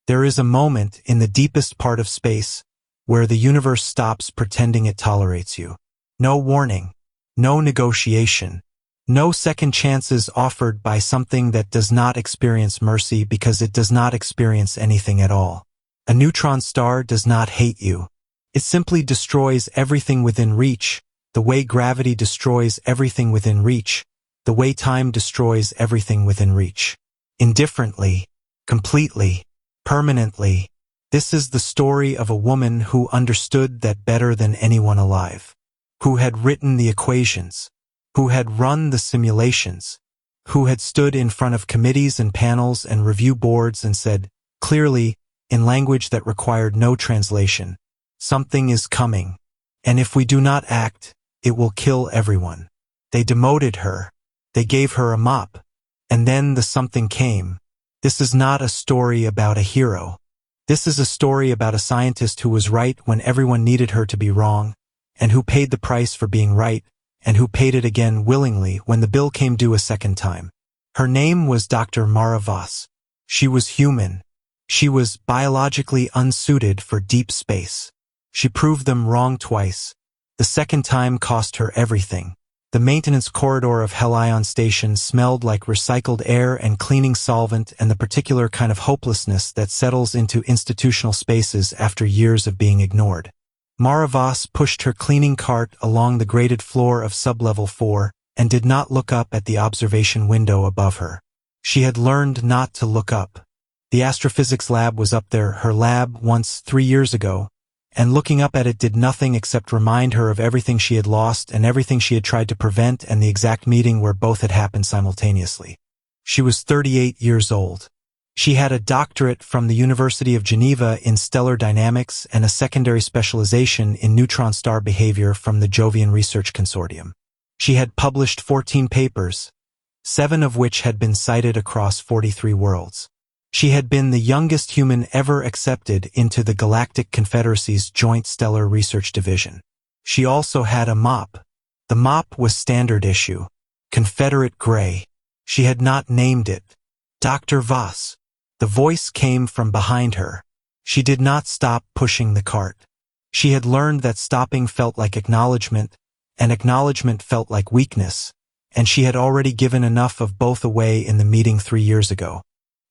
There is a moment in the deepest part of space where the universe stops pretending it tolerates you. No warning, no negotiation, no second chances offered by something that does not experience mercy because it does not experience anything at all. A neutron star does not hate you. It simply destroys everything within reach, the way gravity destroys everything within reach, the way time destroys everything within reach. Indifferently, completely, permanently. This is the story of a woman who understood that better than anyone alive, who had written the equations, who had run the simulations, who had stood in front of committees and panels and review boards and said, clearly, in language that required no translation, something is coming, and if we do not act, it will kill everyone. They demoted her. They gave her a mop. And then the something came. This is not a story about a hero. This is a story about a scientist who was right when everyone needed her to be wrong, and who paid the price for being right, and who paid it again willingly when the bill came due a second time. Her name was Dr. Mara Voss. She was human. She was biologically unsuited for deep space. She proved them wrong twice. The second time cost her everything. The maintenance corridor of Helion Station smelled like recycled air and cleaning solvent and the particular kind of hopelessness that settles into institutional spaces after years of being ignored. Mara Voss pushed her cleaning cart along the graded floor of sublevel 4 and did not look up at the observation window above her. She had learned not to look up. The astrophysics lab was up there, her lab once 3 years ago, and looking up at it did nothing except remind her of everything she had lost and everything she had tried to prevent and the exact meeting where both had happened simultaneously. She was 38 years old. She had a doctorate from the University of Geneva in stellar dynamics and a secondary specialization in neutron star behavior from the Jovian Research Consortium. She had published 14 papers, 7 of which had been cited across 43 worlds. She had been the youngest human ever accepted into the Galactic Confederacy's Joint Stellar Research Division. She also had a mop. The mop was standard issue, Confederate gray. She had not named it. Dr. Voss. The voice came from behind her. She did not stop pushing the cart. She had learned that stopping felt like acknowledgement, and acknowledgement felt like weakness, and she had already given enough of both away in the meeting 3 years ago.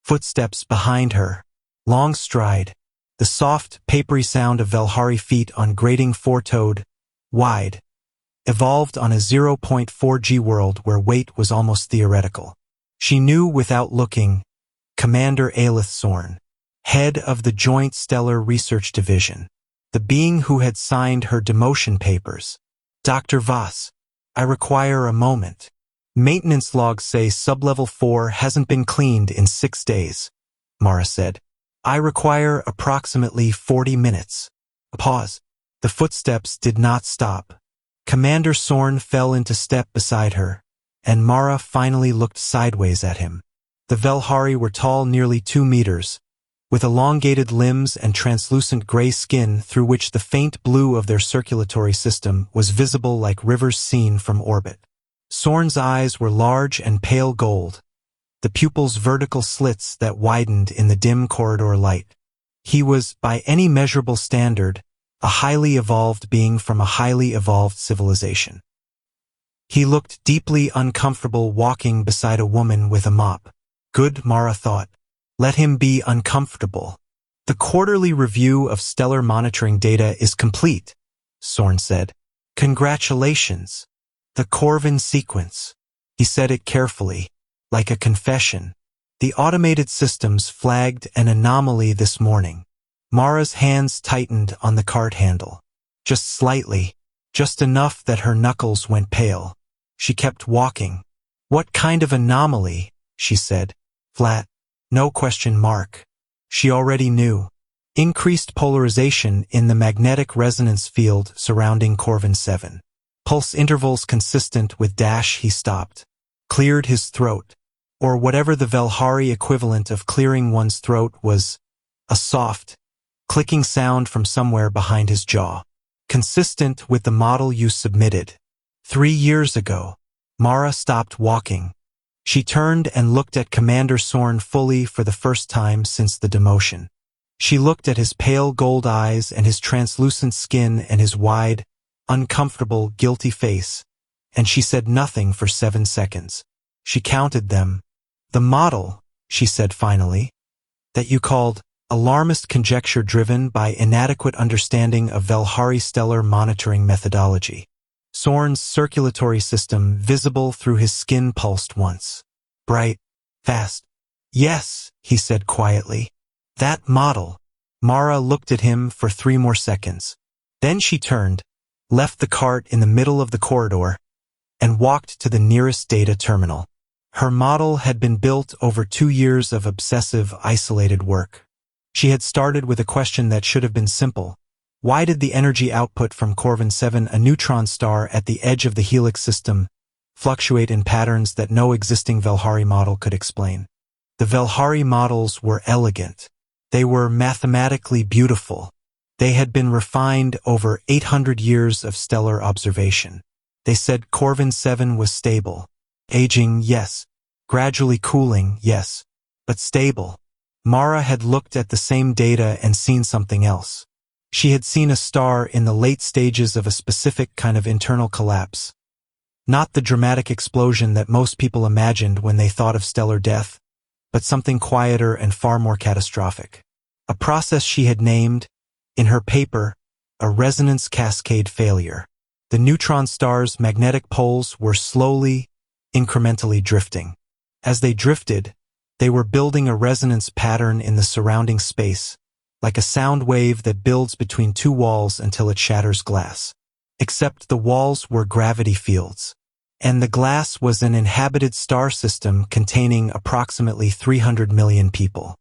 Footsteps behind her. Long stride. The soft, papery sound of Velhari feet on grating four-toed, wide. Evolved on a 0.4G world where weight was almost theoretical. She knew without looking, Commander Aelith Sorn, head of the Joint Stellar Research Division, the being who had signed her demotion papers. Dr. Voss, I require a moment. Maintenance logs say sublevel 4 hasn't been cleaned in 6 days, Mara said. I require approximately 40 minutes. A pause. The footsteps did not stop. Commander Sorn fell into step beside her, and Mara finally looked sideways at him. The Velhari were tall, nearly 2 meters, with elongated limbs and translucent gray skin through which the faint blue of their circulatory system was visible like rivers seen from orbit. Sorn's eyes were large and pale gold, the pupils vertical slits that widened in the dim corridor light. He was, by any measurable standard, a highly evolved being from a highly evolved civilization. He looked deeply uncomfortable walking beside a woman with a mop. Good, Mara thought. Let him be uncomfortable. The quarterly review of stellar monitoring data is complete, Sorn said. Congratulations. The Corvin sequence. He said it carefully, like a confession. The automated systems flagged an anomaly this morning. Mara's hands tightened on the cart handle. Just slightly, just enough that her knuckles went pale. She kept walking. What kind of anomaly? She said. Flat. No question mark. She already knew. Increased polarization in the magnetic resonance field surrounding Corvin 7. Pulse intervals consistent with dash. He stopped. Cleared his throat. Or whatever the Velhari equivalent of clearing one's throat was. A soft, clicking sound from somewhere behind his jaw. Consistent with the model you submitted. 3 years ago. Mara stopped walking. She turned and looked at Commander Sorn fully for the first time since the demotion. She looked at his pale gold eyes and his translucent skin and his wide, uncomfortable, guilty face, and she said nothing for 7 seconds. She counted them. "The model," she said finally, "that you called alarmist conjecture driven by inadequate understanding of Velhari stellar monitoring methodology." Sorn's circulatory system, visible through his skin, pulsed once. "Bright, fast." "Yes," he said quietly. "That model." Mara looked at him for 3 more seconds. Then she turned, left the cart in the middle of the corridor, and walked to the nearest data terminal. Her model had been built over 2 years of obsessive, isolated work. She had started with a question that should have been simple. Why did the energy output from Corvin 7, a neutron star at the edge of the helix system, fluctuate in patterns that no existing Velhari model could explain? The Velhari models were elegant. They were mathematically beautiful. They had been refined over 800 years of stellar observation. They said Corvin 7 was stable. Aging, yes. Gradually cooling, yes. But stable. Mara had looked at the same data and seen something else. She had seen a star in the late stages of a specific kind of internal collapse. Not the dramatic explosion that most people imagined when they thought of stellar death, but something quieter and far more catastrophic. A process she had named, in her paper, a resonance cascade failure. The neutron star's magnetic poles were slowly, incrementally drifting. As they drifted, they were building a resonance pattern in the surrounding space, like a sound wave that builds between 2 walls until it shatters glass. Except the walls were gravity fields, and the glass was an inhabited star system containing approximately 300 million people.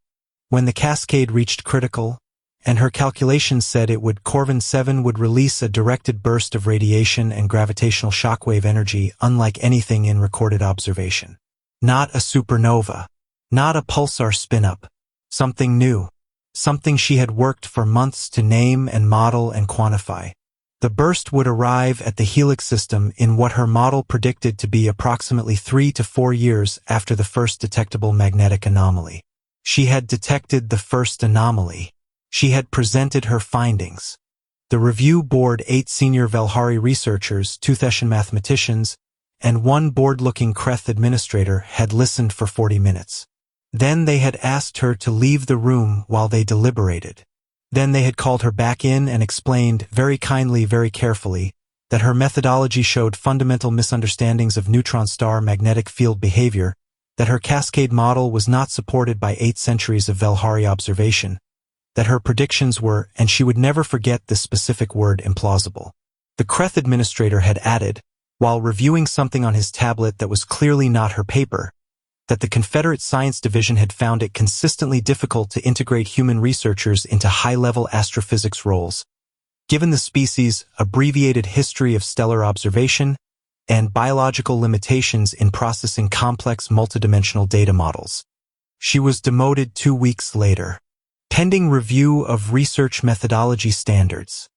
When the cascade reached critical, and her calculations said Corvin 7 would release a directed burst of radiation and gravitational shockwave energy unlike anything in recorded observation. Not a supernova. Not a pulsar spin-up. Something new. Something she had worked for months to name and model and quantify. The burst would arrive at the helix system in what her model predicted to be approximately 3 to 4 years after the first detectable magnetic anomaly. She had detected the first anomaly. She had presented her findings. The review board, 8 senior Velhari researchers, 2 Theshan mathematicians, and 1 bored-looking Kreth administrator had listened for 40 minutes. Then they had asked her to leave the room while they deliberated. Then they had called her back in and explained, very kindly, very carefully, that her methodology showed fundamental misunderstandings of neutron star magnetic field behavior, that her cascade model was not supported by 8 centuries of Velhari observation, that her predictions were, and she would never forget this specific word, implausible. The Kreth administrator had added, while reviewing something on his tablet that was clearly not her paper, that the Confederate Science Division had found it consistently difficult to integrate human researchers into high-level astrophysics roles, given the species' abbreviated history of stellar observation and biological limitations in processing complex multidimensional data models. She was demoted 2 weeks later. Pending review of research methodology standards,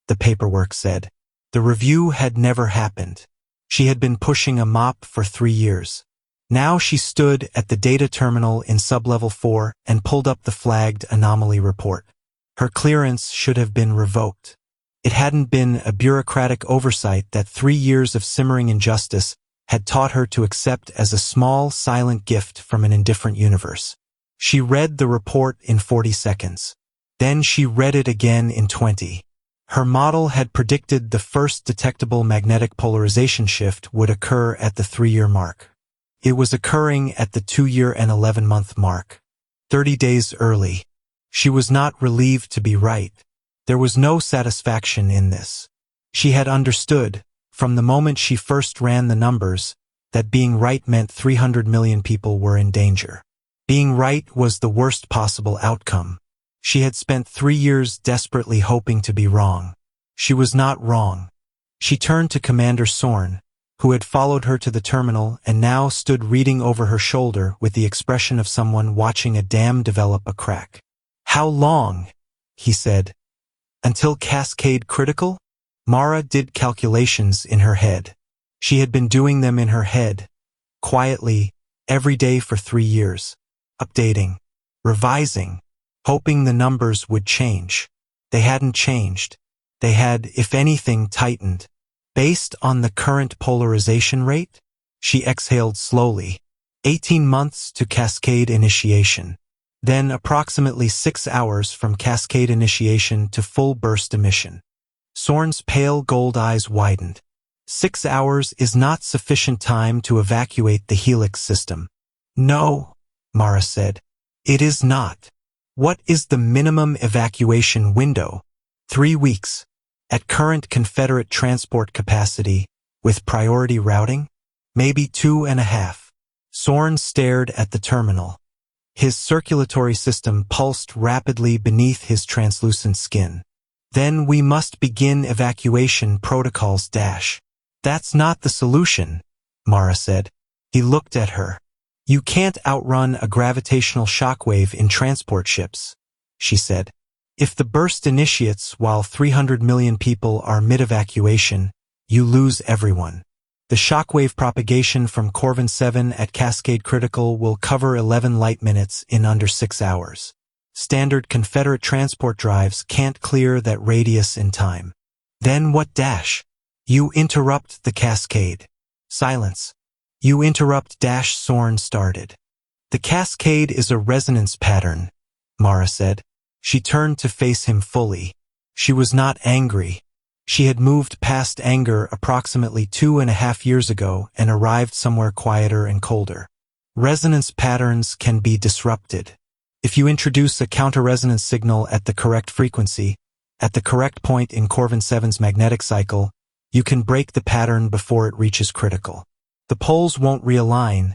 the paperwork said. The review had never happened. She had been pushing a mop for 3 years. Now she stood at the data terminal in sublevel 4 and pulled up the flagged anomaly report. Her clearance should have been revoked. It hadn't been a bureaucratic oversight that 3 years of simmering injustice had taught her to accept as a small, silent gift from an indifferent universe. She read the report in 40 seconds. Then she read it again in 20. Her model had predicted the first detectable magnetic polarization shift would occur at the 3-year mark. It was occurring at the 2-year and 11-month mark. 30 days early. She was not relieved to be right. There was no satisfaction in this. She had understood, from the moment she first ran the numbers, that being right meant 300 million people were in danger. Being right was the worst possible outcome. She had spent 3 years desperately hoping to be wrong. She was not wrong. She turned to Commander Sorn, who had followed her to the terminal and now stood reading over her shoulder with the expression of someone watching a dam develop a crack. "How long?" he said. "Until cascade critical?" Mara did calculations in her head. She had been doing them in her head, quietly, every day for 3 years. Updating. Revising. hoping the numbers would change. They hadn't changed. They had, if anything, tightened. Based on the current polarization rate? She exhaled slowly. 18 months to cascade initiation. Then approximately 6 hours from cascade initiation to full burst emission. Soren's pale gold eyes widened. 6 hours is not sufficient time to evacuate the helix system. No, Mara said. It is not. What is the minimum evacuation window? 3 weeks. At current Confederate transport capacity, with priority routing? Maybe 2.5. Soren stared at the terminal. His circulatory system pulsed rapidly beneath his translucent skin. Then we must begin evacuation protocols. That's not the solution, Mara said. He looked at her. You can't outrun a gravitational shockwave in transport ships, she said. If the burst initiates while 300 million people are mid-evacuation, you lose everyone. The shockwave propagation from Corvin 7 at Cascade Critical will cover 11 light minutes in under 6 hours. Standard Confederate transport drives can't clear that radius in time. Then what? You interrupt the cascade. Silence. You interrupt. Soren started. The cascade is a resonance pattern, Mara said. She turned to face him fully. She was not angry. She had moved past anger approximately 2.5 years ago and arrived somewhere quieter and colder. Resonance patterns can be disrupted. If you introduce a counter-resonance signal at the correct frequency, at the correct point in Corvin 7's magnetic cycle, you can break the pattern before it reaches critical. The poles won't realign,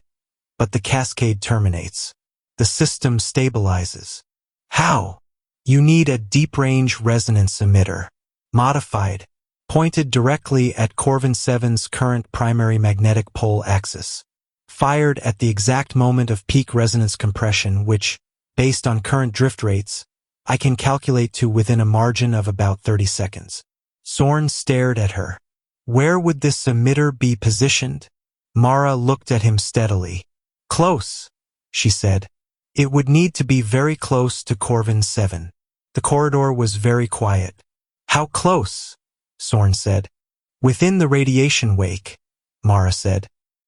but the cascade terminates. The system stabilizes. How? You need a deep-range resonance emitter. Modified, pointed directly at Corvin 7's current primary magnetic pole axis. Fired at the exact moment of peak resonance compression which, based on current drift rates, I can calculate to within a margin of about 30 seconds. Soren stared at her. Where would this emitter be positioned? Mara looked at him steadily. Close, she said. It would need to be very close to Corvin 7. The corridor was very quiet. How close? Soren said. Within the radiation wake, Mara said.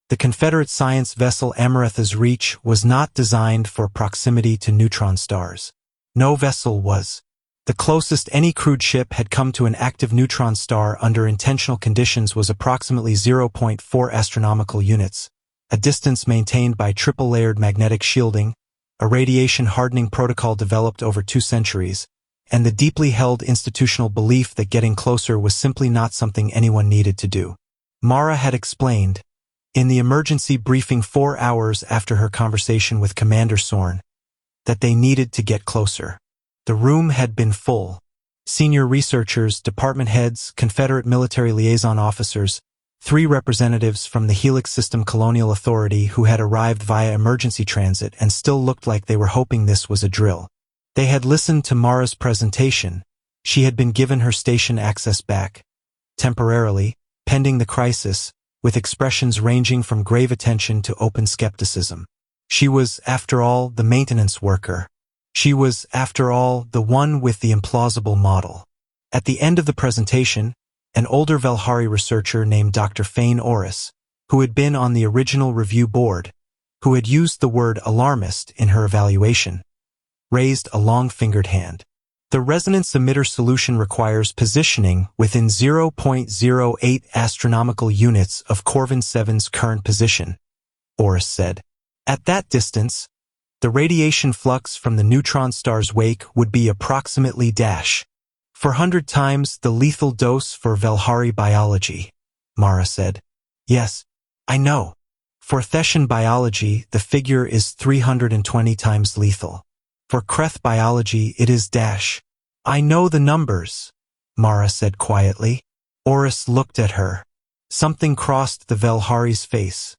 The Confederate science vessel Amaretha's Reach was not designed for proximity to neutron stars. No vessel was. The closest any crewed ship had come to an active neutron star under intentional conditions was approximately 0.4 astronomical units, a distance maintained by triple-layered magnetic shielding, a radiation hardening protocol developed over 2 centuries, and the deeply held institutional belief that getting closer was simply not something anyone needed to do. Mara had explained, in the emergency briefing 4 hours after her conversation with Commander Soren, that they needed to get closer. The room had been full. Senior researchers, department heads, Confederate military liaison officers, 3 representatives from the Helix System Colonial Authority who had arrived via emergency transit and still looked like they were hoping this was a drill. They had listened to Mara's presentation. She had been given her station access back, temporarily, pending the crisis, with expressions ranging from grave attention to open skepticism. She was, after all, the maintenance worker. She was, after all, the one with the implausible model. At the end of the presentation, an older Velhari researcher named Dr. Fane Orris, who had been on the original review board, who had used the word alarmist in her evaluation, raised a long-fingered hand. The resonance emitter solution requires positioning within 0.08 astronomical units of Corvin 7's current position, Orris said. At that distance, the radiation flux from the neutron star's wake would be approximately 400 times the lethal dose for Velhari biology, Mara said. Yes, I know. For Thetian biology, the figure is 320 times lethal. For Kreth biology, it is I know the numbers, Mara said quietly. Orris looked at her. Something crossed the Velhari's face.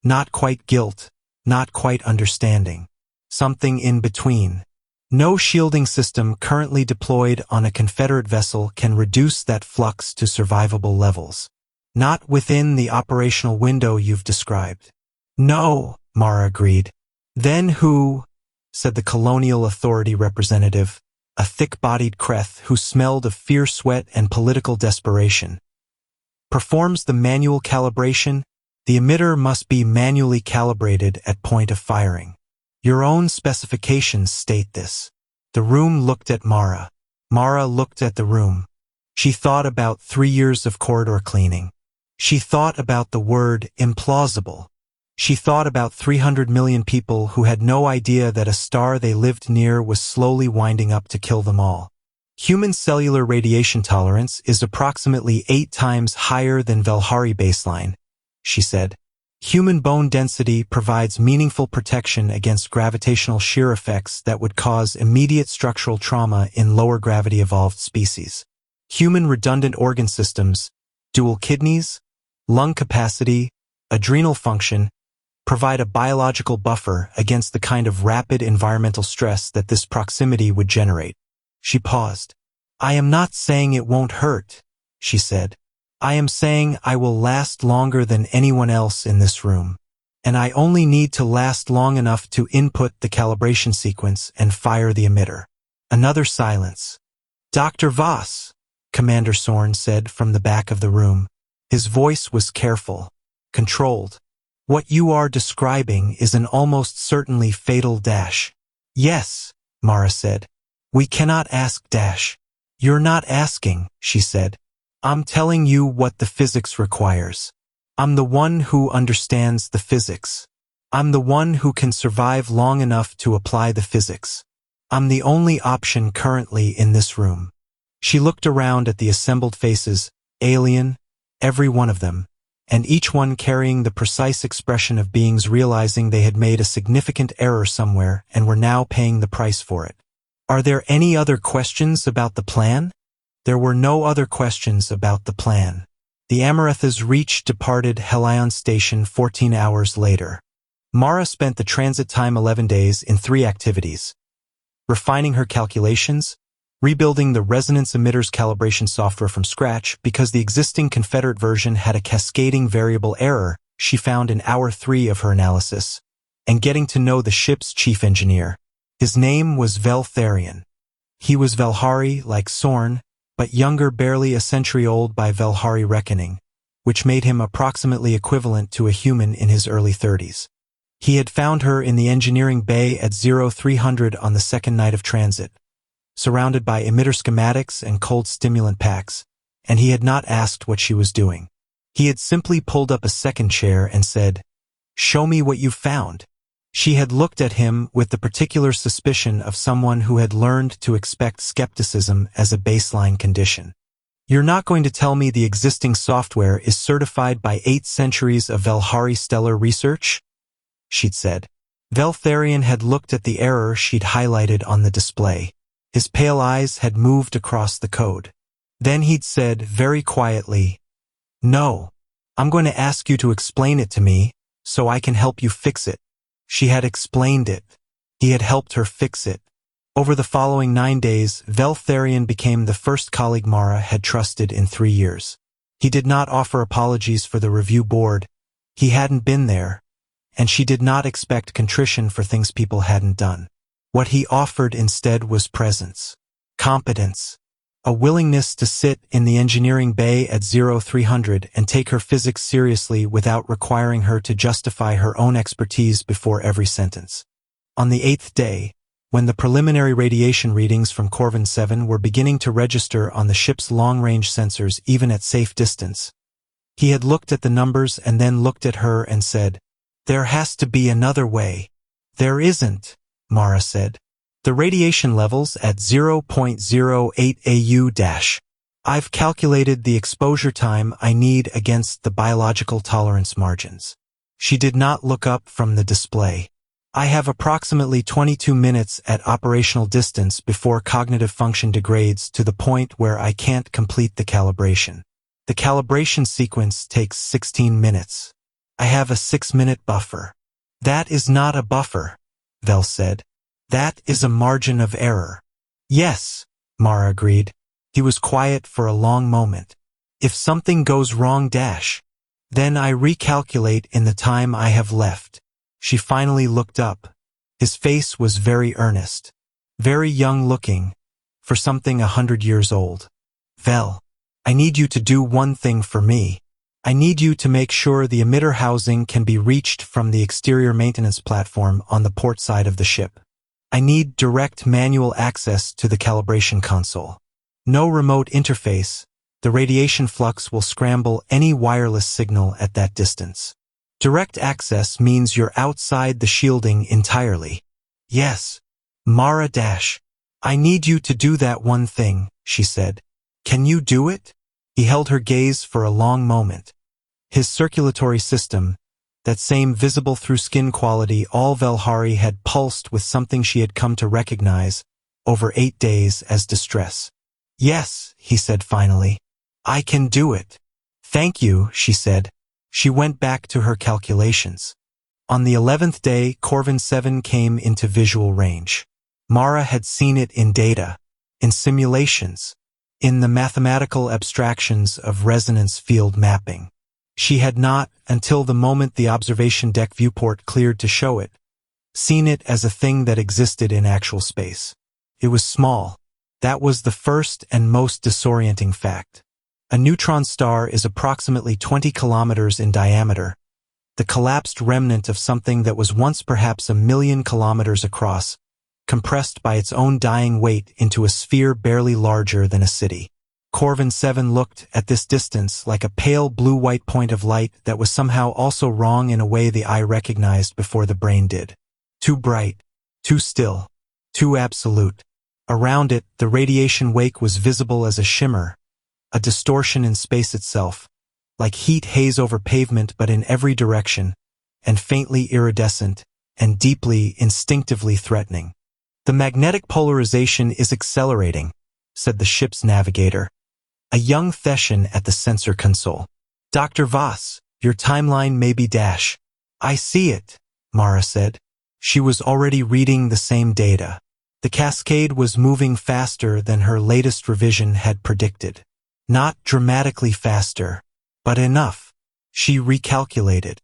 Not quite guilt, not quite understanding. Something in between. No shielding system currently deployed on a Confederate vessel can reduce that flux to survivable levels. Not within the operational window you've described. No, Mara agreed. Then who? said the colonial authority representative, a thick-bodied Kreth who smelled of fierce sweat and political desperation. Performs the manual calibration. The emitter must be manually calibrated at point of firing. Your own specifications state this. The room looked at Mara. Mara looked at the room. She thought about 3 years of corridor cleaning. She thought about the word implausible. She thought about 300 million people who had no idea that a star they lived near was slowly winding up to kill them all. Human cellular radiation tolerance is approximately 8 times higher than Velhari baseline, she said. Human bone density provides meaningful protection against gravitational shear effects that would cause immediate structural trauma in lower gravity evolved species. Human redundant organ systems, dual kidneys, lung capacity, adrenal function, provide a biological buffer against the kind of rapid environmental stress that this proximity would generate. She paused. I am not saying it won't hurt, she said. I am saying I will last longer than anyone else in this room. And I only need to last long enough to input the calibration sequence and fire the emitter. Another silence. Dr. Voss, Commander Sorn said from the back of the room. His voice was careful, controlled. What you are describing is an almost certainly fatal dash. Yes, Mara said. We cannot ask dash. You're not asking, she said. I'm telling you what the physics requires. I'm the one who understands the physics. I'm the one who can survive long enough to apply the physics. I'm the only option currently in this room. She looked around at the assembled faces, alien, every one of them, and each one carrying the precise expression of beings realizing they had made a significant error somewhere and were now paying the price for it. Are there any other questions about the plan? There were no other questions about the plan. The Amarethas reached departed Helion Station 14 hours later. Mara spent the transit time 11 days in 3 activities. Refining her calculations, rebuilding the resonance emitters calibration software from scratch because the existing Confederate version had a cascading variable error she found in hour 3 of her analysis, and getting to know the ship's chief engineer. His name was Velhari. He was Velhari like Sorn, but younger, barely a century old by Velhari reckoning, which made him approximately equivalent to a human in his early 30s. He had found her in the engineering bay at 0300 on the second night of transit, surrounded by emitter schematics and cold stimulant packs, and he had not asked what she was doing. He had simply pulled up a second chair and said, "Show me what you found." She had looked at him with the particular suspicion of someone who had learned to expect skepticism as a baseline condition. You're not going to tell me the existing software is certified by 8 centuries of Velhari stellar research? She'd said. Velhari had looked at the error she'd highlighted on the display. His pale eyes had moved across the code. Then he'd said very quietly, "No, I'm going to ask you to explain it to me so I can help you fix it." She had explained it. He had helped her fix it. Over the following 9 days, Velhari became the first colleague Mara had trusted in 3 years. He did not offer apologies for the review board. He hadn't been there, and she did not expect contrition for things people hadn't done. What he offered instead was presence, competence, a willingness to sit in the engineering bay at 0300 and take her physics seriously without requiring her to justify her own expertise before every sentence. On the 8th day, when the preliminary radiation readings from Corvin 7 were beginning to register on the ship's long-range sensors even at safe distance, he had looked at the numbers and then looked at her and said, "There has to be another way." "There isn't," Mara said. "The radiation levels at 0.08 AU-. I've calculated the exposure time I need against the biological tolerance margins." She did not look up from the display. "I have approximately 22 minutes at operational distance before cognitive function degrades to the point where I can't complete the calibration. The calibration sequence takes 16 minutes. I have a 6-minute buffer." "That is not a buffer," Vel said. "That is a margin of error." "Yes," Mara agreed. He was quiet for a long moment. "If something goes wrong, then I recalculate in the time I have left." She finally looked up. His face was very earnest, very young-looking, for something 100 years old. Vel, I need you to do one thing for me. I need you to make sure the emitter housing can be reached from the exterior maintenance platform on the port side of the ship. I need direct manual access to the calibration console. No remote interface. The radiation flux will scramble any wireless signal at that distance. Direct access means you're outside the shielding entirely. Yes. Mara Dash. I need you to do that one thing, she said. Can you do it? He held her gaze for a long moment. His circulatory system, that same visible through skin quality all Velhari had pulsed with something she had come to recognize over 8 days as distress. Yes, he said finally. I can do it. Thank you, she said. She went back to her calculations. On the 11th day, Corvin 7 came into visual range. Mara had seen it in data, in simulations, in the mathematical abstractions of resonance field mapping. She had not, until the moment the observation deck viewport cleared to show it, seen it as a thing that existed in actual space. It was small. That was the first and most disorienting fact. A neutron star is approximately 20 kilometers in diameter, the collapsed remnant of something that was once perhaps 1,000,000 kilometers across, compressed by its own dying weight into a sphere barely larger than a city. Corvin 7 looked, at this distance, like a pale blue-white point of light that was somehow also wrong in a way the eye recognized before the brain did. Too bright, too still, too absolute. Around it, the radiation wake was visible as a shimmer, a distortion in space itself, like heat haze over pavement but in every direction, and faintly iridescent, and deeply, instinctively threatening. The magnetic polarization is accelerating, said the ship's navigator, a young Theshan at the sensor console. Dr. Voss, your timeline may be dash. I see it, Mara said. She was already reading the same data. The cascade was moving faster than her latest revision had predicted. Not dramatically faster, but enough. She recalculated.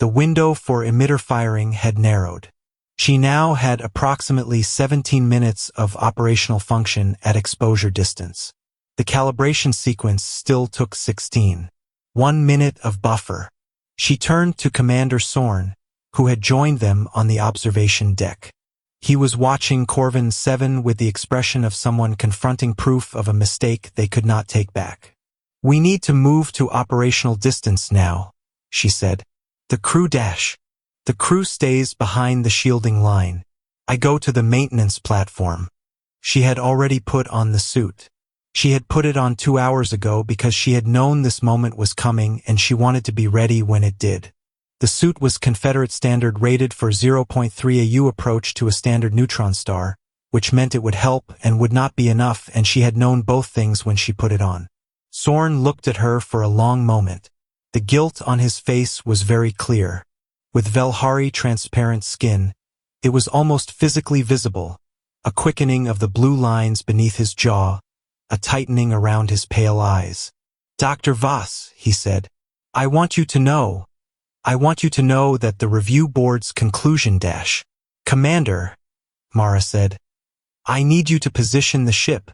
The window for emitter firing had narrowed. She now had approximately 17 minutes of operational function at exposure distance. The calibration sequence still took 16. 1 minute of buffer. She turned to Commander Sorn, who had joined them on the observation deck. He was watching Corvin 7 with the expression of someone confronting proof of a mistake they could not take back. We need to move to operational distance now, she said. The crew dash. The crew stays behind the shielding line. I go to the maintenance platform. She had already put on the suit. She had put it on 2 hours ago because she had known this moment was coming and she wanted to be ready when it did. The suit was Confederate standard rated for 0.3 AU approach to a standard neutron star, which meant it would help and would not be enough, and she had known both things when she put it on. Sorn looked at her for a long moment. The guilt on his face was very clear. With Velhari transparent skin, it was almost physically visible, a quickening of the blue lines beneath his jaw, a tightening around his pale eyes. Dr. Voss, he said, I want you to know that the review board's conclusion dash. Commander, Mara said, I need you to position the ship.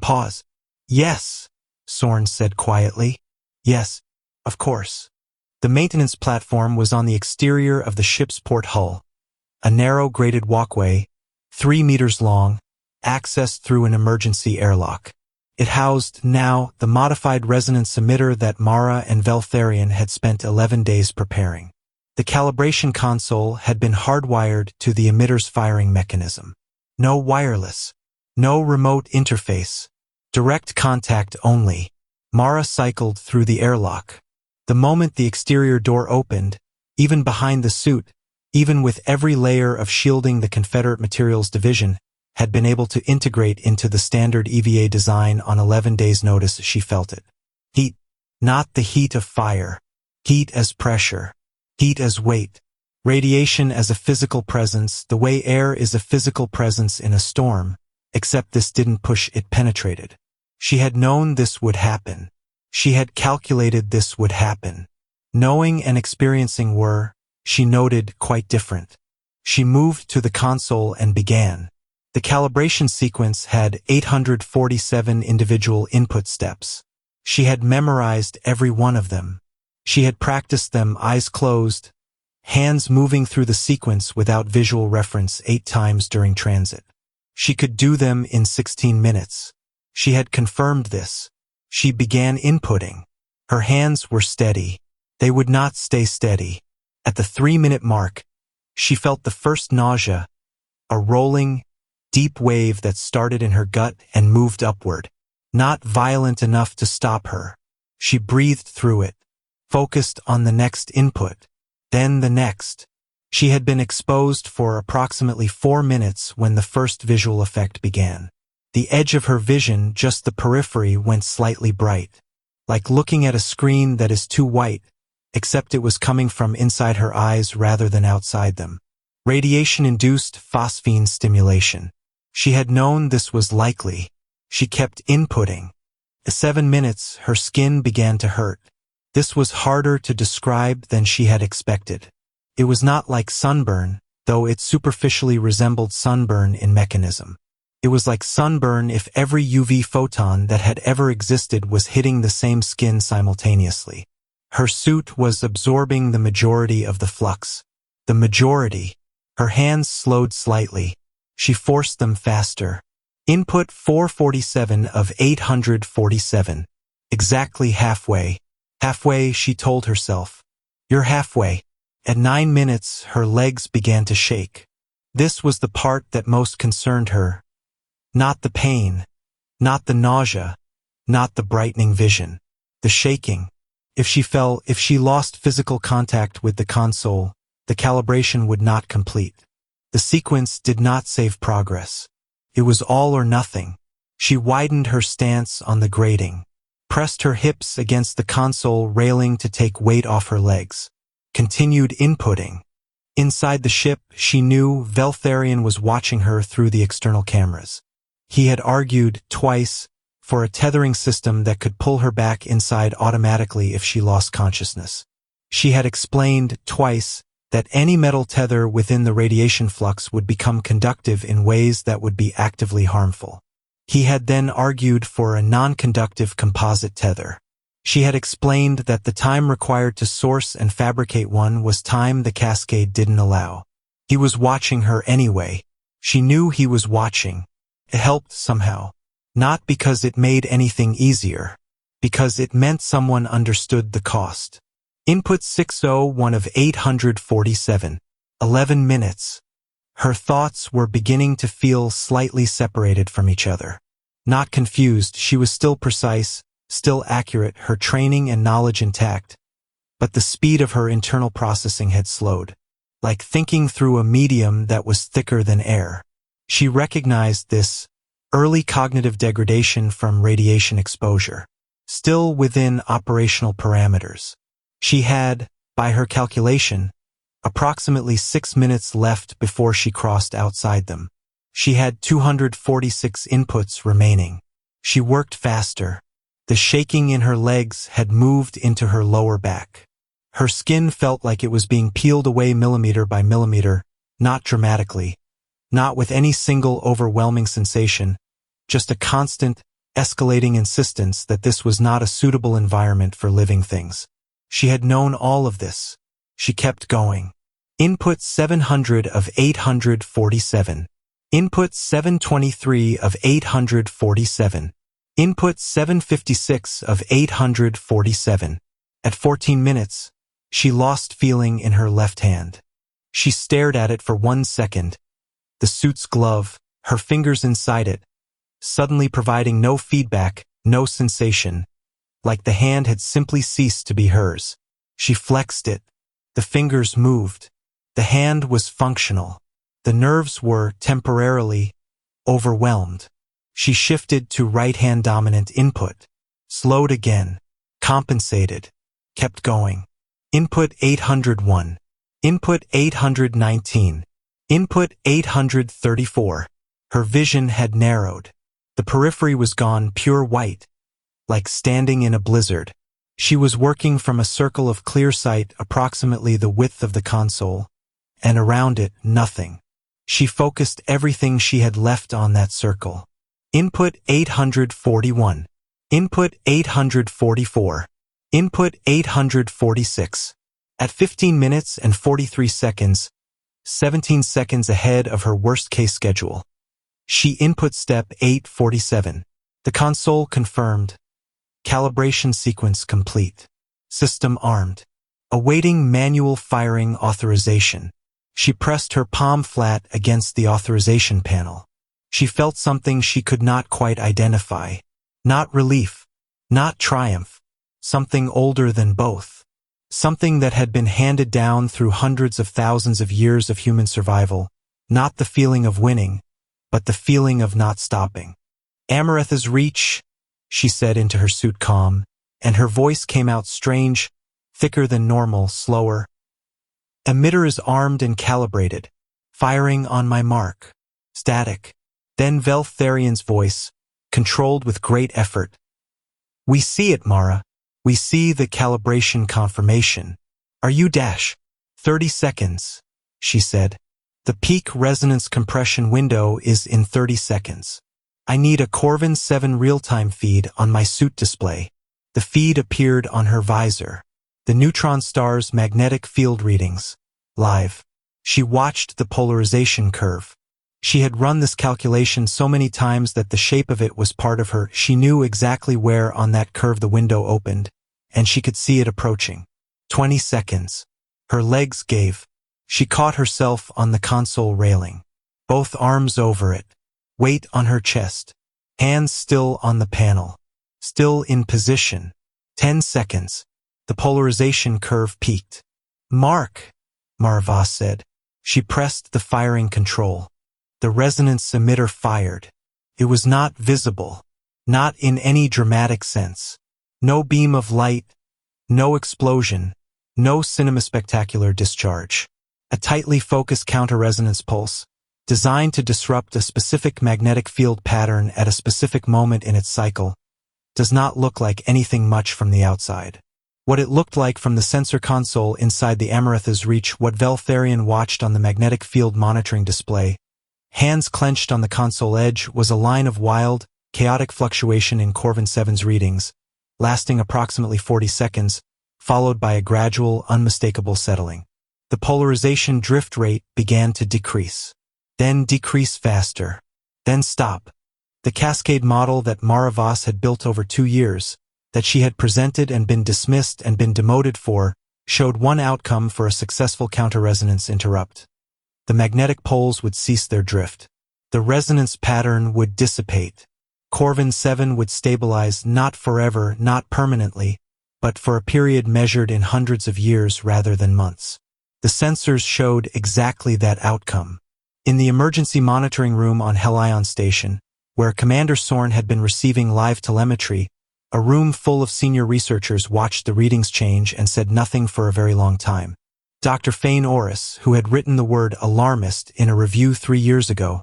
Pause. Yes, Sorn said quietly. Yes, of course. The maintenance platform was on the exterior of the ship's port hull, a narrow graded walkway, 3 meters long, accessed through an emergency airlock. It housed, now, the modified resonance emitter that Mara and Velhari had spent 11 days preparing. The calibration console had been hardwired to the emitter's firing mechanism. No wireless, no remote interface, direct contact only. Mara cycled through the airlock. The moment the exterior door opened, even behind the suit, even with every layer of shielding the Confederate Materials Division, had been able to integrate into the standard EVA design on 11 days' notice, she felt it. Heat. Not the heat of fire. Heat as pressure. Heat as weight. Radiation as a physical presence, the way air is a physical presence in a storm, except this didn't push, it penetrated. She had known this would happen. She had calculated this would happen. Knowing and experiencing were, she noted, quite different. She moved to the console and began. The calibration sequence had 847 individual input steps. She had memorized every one of them. She had practiced them eyes closed, hands moving through the sequence without visual reference 8 times during transit. She could do them in 16 minutes. She had confirmed this. She began inputting. Her hands were steady. They would not stay steady. At the 3-minute mark, she felt the first nausea, a rolling, deep wave that started in her gut and moved upward, not violent enough to stop her. She breathed through it, focused on the next input, then the next. She had been exposed for approximately 4 minutes when the first visual effect began. The edge of her vision, just the periphery, went slightly bright, like looking at a screen that is too white, except it was coming from inside her eyes rather than outside them. Radiation-induced phosphine stimulation. She had known this was likely. She kept inputting. At 7 minutes, her skin began to hurt. This was harder to describe than she had expected. It was not like sunburn, though it superficially resembled sunburn in mechanism. It was like sunburn if every UV photon that had ever existed was hitting the same skin simultaneously. Her suit was absorbing the majority of the flux. The majority. Her hands slowed slightly. She forced them faster. Input 447 of 847. Exactly halfway. Halfway, she told herself. You're halfway. At 9 minutes, her legs began to shake. This was the part that most concerned her. Not the pain, not the nausea, not the brightening vision. The shaking. If she lost physical contact with the console, the calibration would not complete. The sequence did not save progress. It was all or nothing. She widened her stance on the grating, pressed her hips against the console railing to take weight off her legs, continued inputting. Inside the ship, she knew Velhari was watching her through the external cameras. He had argued twice for a tethering system that could pull her back inside automatically if she lost consciousness. She had explained twice that any metal tether within the radiation flux would become conductive in ways that would be actively harmful. He had then argued for a non-conductive composite tether. She had explained that the time required to source and fabricate one was time the cascade didn't allow. He was watching her anyway. She knew he was watching. It helped somehow. Not because it made anything easier. Because it meant someone understood the cost. Input 601 of 847. 11 minutes. Her thoughts were beginning to feel slightly separated from each other. Not confused, she was still precise, still accurate, her training and knowledge intact. But the speed of her internal processing had slowed. Like thinking through a medium that was thicker than air. She recognized this early cognitive degradation from radiation exposure, still within operational parameters. She had, by her calculation, approximately 6 minutes left before she crossed outside them. She had 246 inputs remaining. She worked faster. The shaking in her legs had moved into her lower back. Her skin felt like it was being peeled away millimeter by millimeter, not dramatically, not with any single overwhelming sensation, just a constant, escalating insistence that this was not a suitable environment for living things. She had known all of this. She kept going. Input 700 of 847. Input 723 of 847. Input 756 of 847. At 14 minutes, she lost feeling in her left hand. She stared at it for 1 second. The suit's glove, her fingers inside it, suddenly providing no feedback, no sensation, like the hand had simply ceased to be hers. She flexed it. The fingers moved. The hand was functional. The nerves were, temporarily, overwhelmed. She shifted to right-hand dominant input, slowed again, compensated, kept going. Input 801. Input 819. Input 834. Her vision had narrowed. The periphery was gone pure white, like standing in a blizzard. She was working from a circle of clear sight approximately the width of the console, and around it, nothing. She focused everything she had left on that circle. Input 841. Input 844. Input 846. At 15 minutes and 43 seconds, 17 seconds ahead of her worst-case schedule, she input step 847. The console confirmed. Calibration sequence complete. System armed. Awaiting manual firing authorization. She pressed her palm flat against the authorization panel. She felt something she could not quite identify. Not relief. Not triumph. Something older than both. Something that had been handed down through hundreds of thousands of years of human survival. Not the feeling of winning, but the feeling of not stopping. Amaretha's reach, she said into her suit calm, and her voice came out strange, thicker than normal, slower. Emitter is armed and calibrated. Firing on my mark. Static. Then Velhari's voice, controlled with great effort. We see it, Mara. We see the calibration confirmation. Are you 30 seconds, she said. The peak resonance compression window is in 30 seconds. I need a Corvin 7 real-time feed on my suit display. The feed appeared on her visor. The neutron star's magnetic field readings. Live. She watched the polarization curve. She had run this calculation so many times that the shape of it was part of her. She knew exactly where on that curve the window opened, and she could see it approaching. 20 seconds. Her legs gave. She caught herself on the console railing. Both arms over it. Weight on her chest. Hands still on the panel. Still in position. 10 seconds. The polarization curve peaked. Mark, Voss said. She pressed the firing control. The resonance emitter fired. It was not visible. Not in any dramatic sense. No beam of light. No explosion. No cinemaspectacular discharge. A tightly focused counter-resonance pulse, designed to disrupt a specific magnetic field pattern at a specific moment in its cycle, does not look like anything much from the outside. What it looked like from the sensor console inside the Amaretha's reach, what Velhari watched on the magnetic field monitoring display, hands clenched on the console edge, was a line of wild, chaotic fluctuation in Corvin 7's readings, lasting approximately 40 seconds, followed by a gradual, unmistakable settling. The polarization drift rate began to decrease. Then decrease faster. Then stop. The cascade model that Voss had built over 2 years, that she had presented and been dismissed and been demoted for, showed one outcome for a successful counter-resonance interrupt. The magnetic poles would cease their drift. The resonance pattern would dissipate. Corvin 7 would stabilize not forever, not permanently, but for a period measured in hundreds of years rather than months. The sensors showed exactly that outcome. In the emergency monitoring room on Helion Station, where Commander Sorn had been receiving live telemetry, a room full of senior researchers watched the readings change and said nothing for a very long time. Dr. Fane Orris, who had written the word alarmist in a review 3 years ago,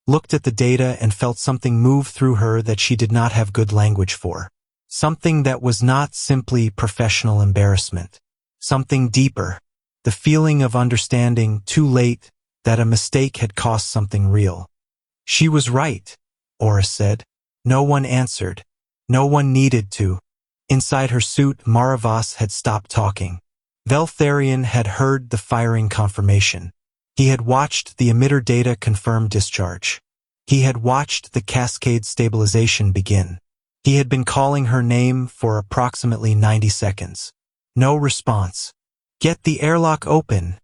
looked at the data and felt something move through her that she did not have good language for. Something that was not simply professional embarrassment. Something deeper. The feeling of understanding too late that a mistake had cost something real. She was right, Orris said. No one answered. No one needed to. Inside her suit, Voss had stopped talking. Velhari had heard the firing confirmation. He had watched the emitter data confirm discharge. He had watched the cascade stabilization begin. He had been calling her name for approximately 90 seconds. No response. Get the airlock open,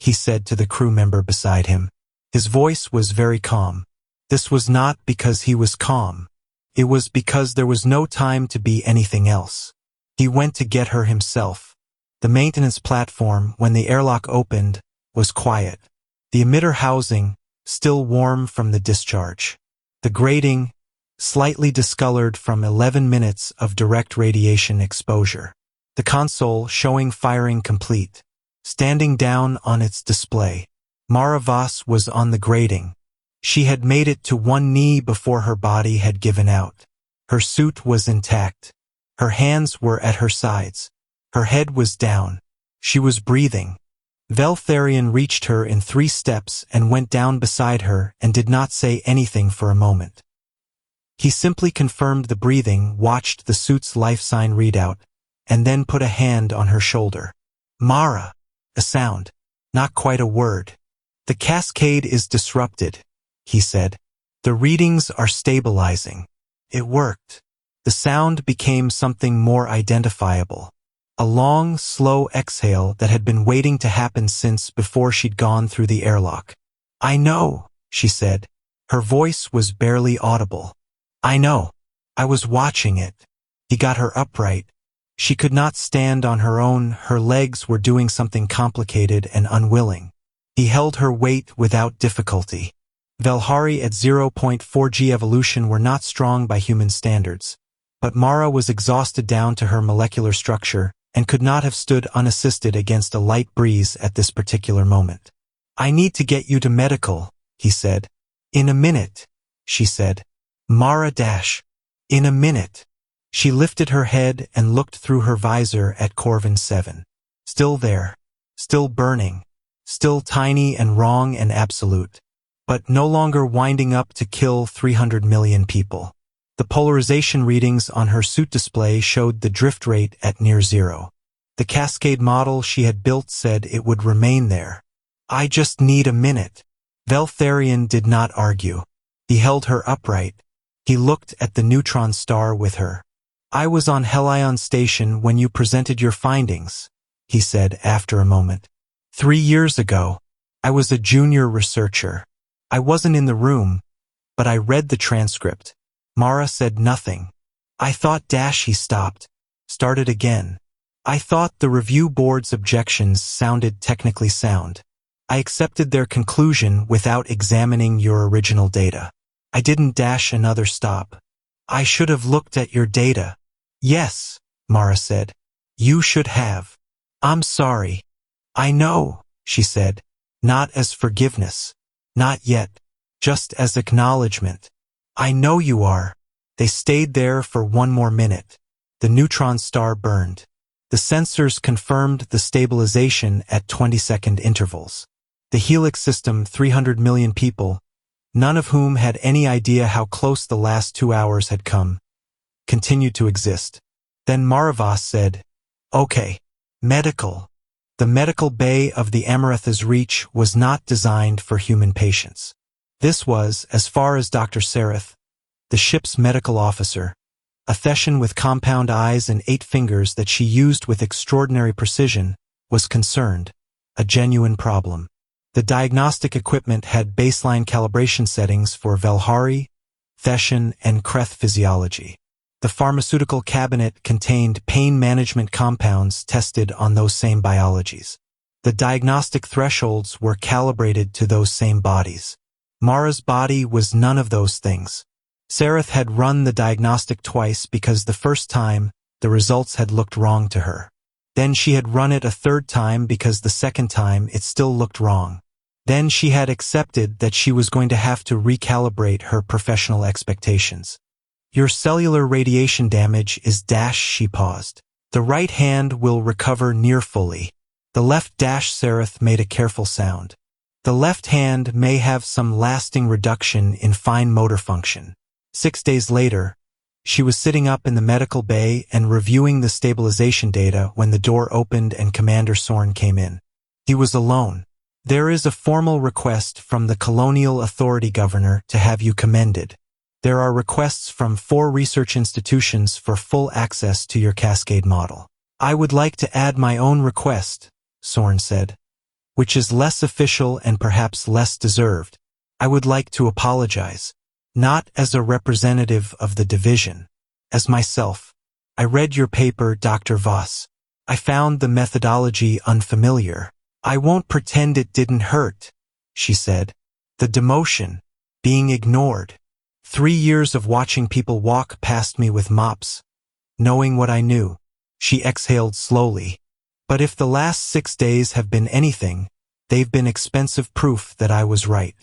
he said to the crew member beside him. His voice was very calm. This was not because he was calm. It was because there was no time to be anything else. He went to get her himself. The maintenance platform, when the airlock opened, was quiet. The emitter housing, still warm from the discharge. The grating, slightly discolored from 11 minutes of direct radiation exposure. The console showing firing complete. Standing down on its display. Voss was on the grating. She had made it to one knee before her body had given out. Her suit was intact. Her hands were at her sides. Her head was down. She was breathing. Velhari reached her in 3 steps and went down beside her and did not say anything for a moment. He simply confirmed the breathing, watched the suit's life sign readout, and then put a hand on her shoulder. Mara. A sound. Not quite a word. The cascade is disrupted, he said. The readings are stabilizing. It worked. The sound became something more identifiable. A long, slow exhale that had been waiting to happen since before she'd gone through the airlock. I know, she said. Her voice was barely audible. I know. I was watching it. He got her upright. She could not stand on her own, her legs were doing something complicated and unwilling. He held her weight without difficulty. Velhari at 0.4G evolution were not strong by human standards, but Mara was exhausted down to her molecular structure and could not have stood unassisted against a light breeze at this particular moment. I need to get you to medical, he said. In a minute, she said. Mara dash. In a minute. She lifted her head and looked through her visor at Corvin 7. Still there. Still burning. Still tiny and wrong and absolute. But no longer winding up to kill 300 million people. The polarization readings on her suit display showed the drift rate at near 0. The cascade model she had built said it would remain there. I just need a minute. Velhari did not argue. He held her upright. He looked at the neutron star with her. I was on Helion station when you presented your findings, he said after a moment. 3 years ago. I was a junior researcher. I wasn't in the room, but I read the transcript. Mara said nothing. I thought he stopped. Started again. I thought the review board's objections sounded technically sound. I accepted their conclusion without examining your original data. I didn't another stop. I should have looked at your data. Yes, Mara said. You should have. I'm sorry. I know, she said. Not as forgiveness. Not yet. Just as acknowledgement. I know you are. They stayed there for 1 more minute. The neutron star burned. The sensors confirmed the stabilization at 20-second intervals. The helix system, 300 million people, none of whom had any idea how close the last 2 hours had come, continued to exist. Then Voss said, Okay, medical. The medical bay of the Amaranth's Reach was not designed for human patients. This was, as far as Dr. Sareth, the ship's medical officer, a Theshan with compound eyes and 8 fingers that she used with extraordinary precision, was concerned, a genuine problem. The diagnostic equipment had baseline calibration settings for Velhari, Theshan, and Kreth physiology. The pharmaceutical cabinet contained pain management compounds tested on those same biologies. The diagnostic thresholds were calibrated to those same bodies. Mara's body was none of those things. Sareth had run the diagnostic twice because the first time, the results had looked wrong to her. Then she had run it a 3rd time because the 2nd time it still looked wrong. Then she had accepted that she was going to have to recalibrate her professional expectations. Your cellular radiation damage is she paused. The right hand will recover near fully. The left Sareth made a careful sound. The left hand may have some lasting reduction in fine motor function. 6 days later, she was sitting up in the medical bay and reviewing the stabilization data when the door opened and Commander Sorn came in. He was alone. There is a formal request from the Colonial Authority Governor to have you commended. There are requests from 4 research institutions for full access to your cascade model. I would like to add my own request, Sorn said, which is less official and perhaps less deserved. I would like to apologize. Not as a representative of the division. As myself. I read your paper, Dr. Voss. I found the methodology unfamiliar. I won't pretend it didn't hurt, she said. The demotion. Being ignored. 3 years of watching people walk past me with mops. Knowing what I knew. She exhaled slowly. But if the last 6 days have been anything, they've been expensive proof that I was right.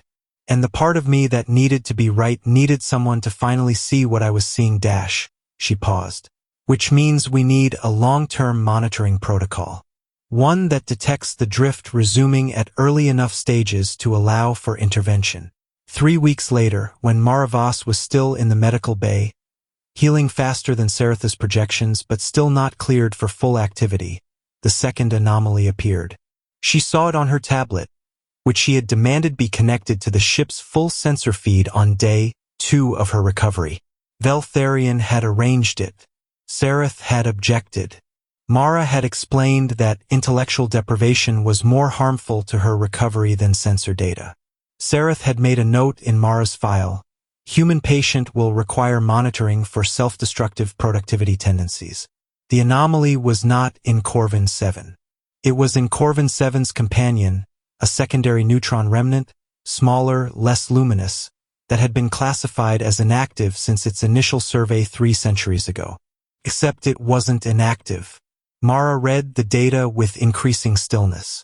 And the part of me that needed to be right needed someone to finally see what I was seeing. She paused. Which means we need a long-term monitoring protocol. one that detects the drift resuming at early enough stages to allow for intervention. 3 weeks later, when Mara Voss was still in the medical bay, healing faster than Saratha's projections but still not cleared for full activity, the second anomaly appeared. She saw it on her tablet, which she had demanded be connected to the ship's full sensor feed on day 2 of her recovery. Velhari had arranged it. Sarath had objected. Mara had explained that intellectual deprivation was more harmful to her recovery than sensor data. Sarath had made a note in Mara's file. Human patient will require monitoring for self-destructive productivity tendencies. The anomaly was not in Corvin 7. It was in Corvin 7's companion, a secondary neutron remnant, smaller, less luminous, that had been classified as inactive since its initial survey 3 centuries ago. Except it wasn't inactive. Mara read the data with increasing stillness.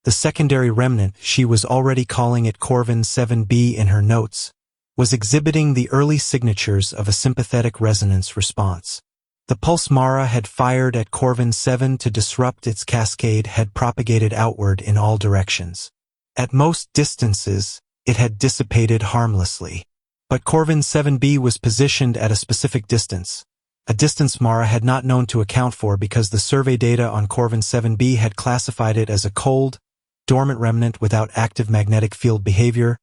The secondary remnant, she was already calling it Corvin 7b in her notes, was exhibiting the early signatures of a sympathetic resonance response. The pulse Mara had fired at Corvin 7 to disrupt its cascade had propagated outward in all directions. At most distances, it had dissipated harmlessly. But Corvin 7b was positioned at a specific distance, a distance Mara had not known to account for because the survey data on Corvin 7b had classified it as a cold, dormant remnant without active magnetic field behavior,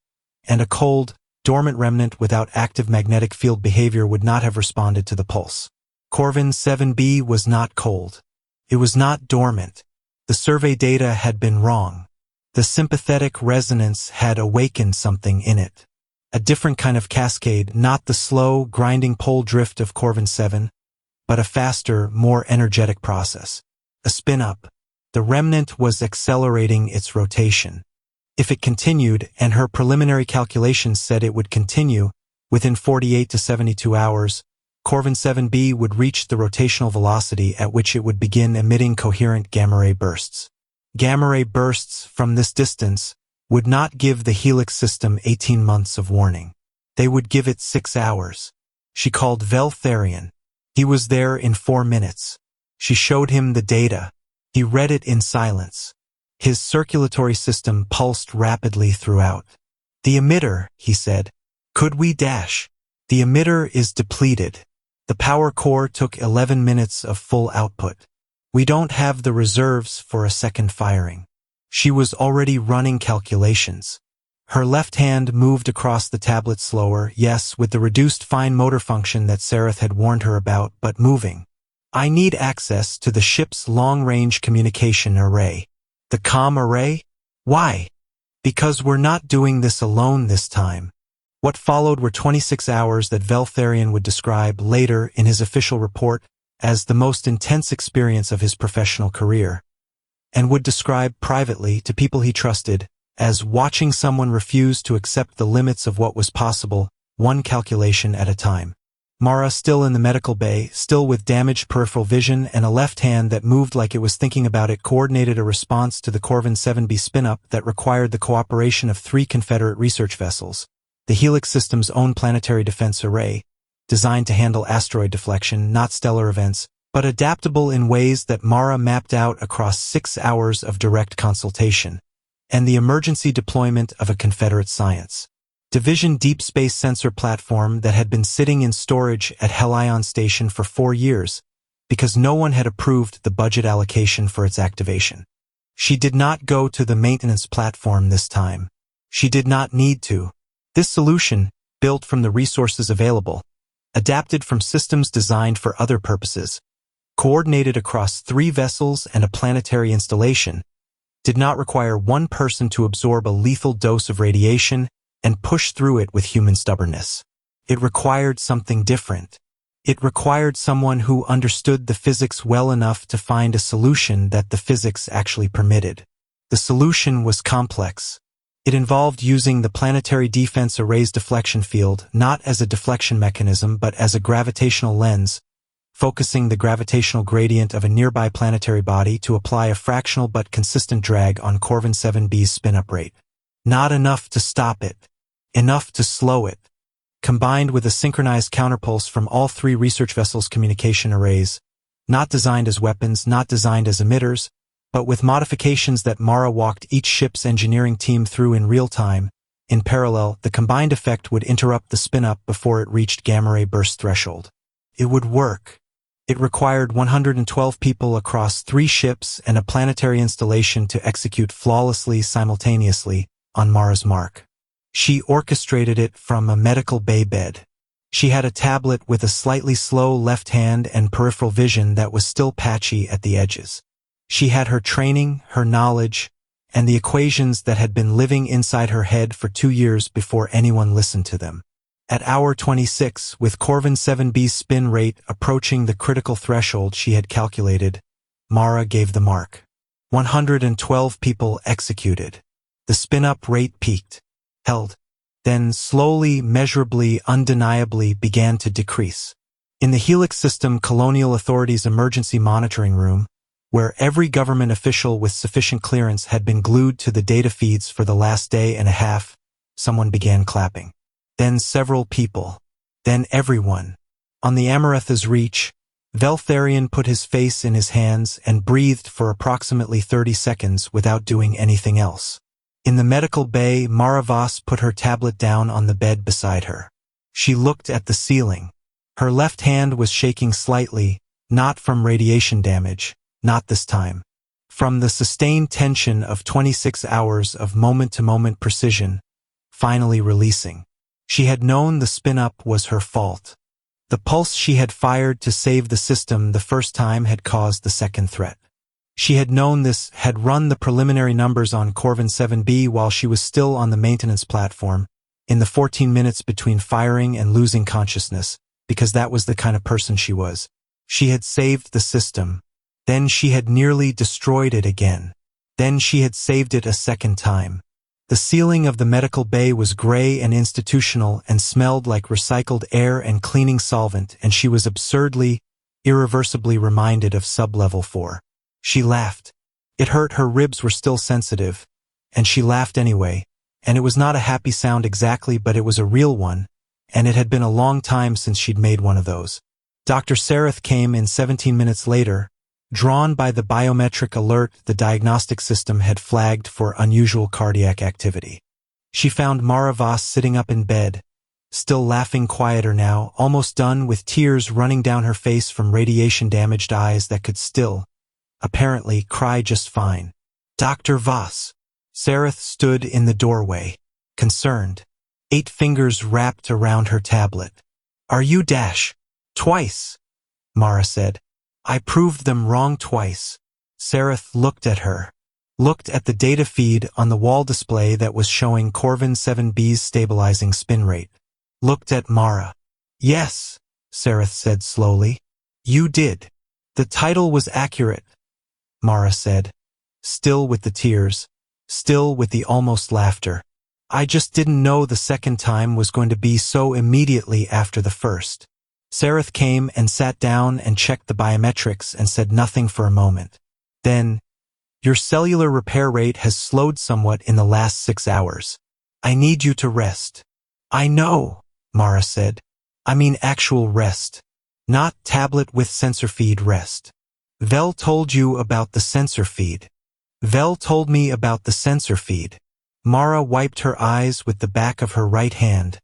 and a cold, dormant remnant without active magnetic field behavior would not have responded to the pulse. Corvin 7b was not cold. It was not dormant. The survey data had been wrong. The sympathetic resonance had awakened something in it. A different kind of cascade, not the slow, grinding pole drift of Corvin 7, but a faster, more energetic process. A spin-up. The remnant was accelerating its rotation. If it continued, and her preliminary calculations said it would continue, within 48 to 72 hours, Corvin 7b would reach the rotational velocity at which it would begin emitting coherent gamma-ray bursts. Gamma-ray bursts from this distance would not give the helix system 18 months of warning. They would give it 6 hours. She called Velhari. He was there in 4 minutes. She showed him the data. He read it in silence. His circulatory system pulsed rapidly throughout. The emitter, he said. Could we dash? The emitter is depleted. The power core took 11 minutes of full output. We don't have the reserves for a second firing. She was already running calculations. Her left hand moved across the tablet slower, yes, with the reduced fine motor function that Sarath had warned her about, but moving. I need access to the ship's long-range communication array. The comm array? Why? Because we're not doing this alone this time. What followed were 26 hours that Velhari would describe later in his official report as the most intense experience of his professional career, and would describe privately to people he trusted as watching someone refuse to accept the limits of what was possible, one calculation at a time. Mara, still in the medical bay, still with damaged peripheral vision and a left hand that moved like it was thinking about it, coordinated a response to the Corvin 7b spin-up that required the cooperation of 3 Confederate research vessels, the Helix system's own planetary defense array, designed to handle asteroid deflection, not stellar events, but adaptable in ways that Mara mapped out across 6 hours of direct consultation, and the emergency deployment of a Confederate Science Division deep space sensor platform that had been sitting in storage at Helion Station for 4 years because no one had approved the budget allocation for its activation. She did not go to the maintenance platform this time. She did not need to. This solution, built from the resources available, adapted from systems designed for other purposes, coordinated across 3 vessels and a planetary installation, did not require one person to absorb a lethal dose of radiation and push through it with human stubbornness. It required something different. It required someone who understood the physics well enough to find a solution that the physics actually permitted. The solution was complex. It involved using the planetary defense array's deflection field not as a deflection mechanism but as a gravitational lens, focusing the gravitational gradient of a nearby planetary body to apply a fractional but consistent drag on Corvin 7b's spin-up rate. Not enough to stop it. Enough to slow it. Combined with a synchronized counterpulse from all 3 research vessels' communication arrays, not designed as weapons, not designed as emitters, but with modifications that Mara walked each ship's engineering team through in real time. In parallel, the combined effect would interrupt the spin-up before it reached gamma-ray burst threshold. It would work. It required 112 people across 3 ships and a planetary installation to execute flawlessly simultaneously on Mara's mark. She orchestrated it from a medical bay bed. She had a tablet with a slightly slow left hand and peripheral vision that was still patchy at the edges. She had her training, her knowledge, and the equations that had been living inside her head for 2 years before anyone listened to them. At hour 26, with Corvin 7B's spin rate approaching the critical threshold she had calculated, Mara gave the mark. 112 people executed. The spin-up rate peaked, held, then slowly, measurably, undeniably began to decrease. In the Helix system Colonial Authority's emergency monitoring room, where every government official with sufficient clearance had been glued to the data feeds for the last day and a half, someone began clapping. Then several people. Then everyone. On the Amaretha's reach, Velhari put his face in his hands and breathed for approximately 30 seconds without doing anything else. In the medical bay, Mara Voss put her tablet down on the bed beside her. She looked at the ceiling. Her left hand was shaking slightly, not from radiation damage, not this time. From the sustained tension of 26 hours of moment-to-moment precision, finally releasing. She had known the spin-up was her fault. The pulse she had fired to save the system the first time had caused the second threat. She had known this, had run the preliminary numbers on Corvin 7B while she was still on the maintenance platform, in the 14 minutes between firing and losing consciousness, because that was the kind of person she was. She had saved the system. Then she had nearly destroyed it again. Then she had saved it a second time. The ceiling of the medical bay was gray and institutional and smelled like recycled air and cleaning solvent, and she was absurdly, irreversibly reminded of Sub-Level 4. She laughed. It hurt, her ribs were still sensitive, and she laughed anyway, and it was not a happy sound exactly, but it was a real one, and it had been a long time since she'd made one of those. Dr. Sareth came in 17 minutes later. Drawn by the biometric alert the diagnostic system had flagged for unusual cardiac activity. She found Mara Voss sitting up in bed, still laughing quieter now, almost done, with tears running down her face from radiation-damaged eyes that could still, apparently, cry just fine. Dr. Voss. Sareth stood in the doorway, concerned, 8 fingers wrapped around her tablet. Are you twice? Mara said. I proved them wrong twice. Sareth looked at her. Looked at the data feed on the wall display that was showing Corvin 7B's stabilizing spin rate. Looked at Mara. Yes, Sareth said slowly. You did. The title was accurate, Mara said. Still with the tears. Still with the almost laughter. I just didn't know the second time was going to be so immediately after the first. Sareth came and sat down and checked the biometrics and said nothing for a moment. Then, your cellular repair rate has slowed somewhat in the last 6 hours. I need you to rest. I know, Mara said. I mean actual rest. Not tablet with sensor feed rest. Vel told you about the sensor feed. Vel told me about the sensor feed. Mara wiped her eyes with the back of her right hand.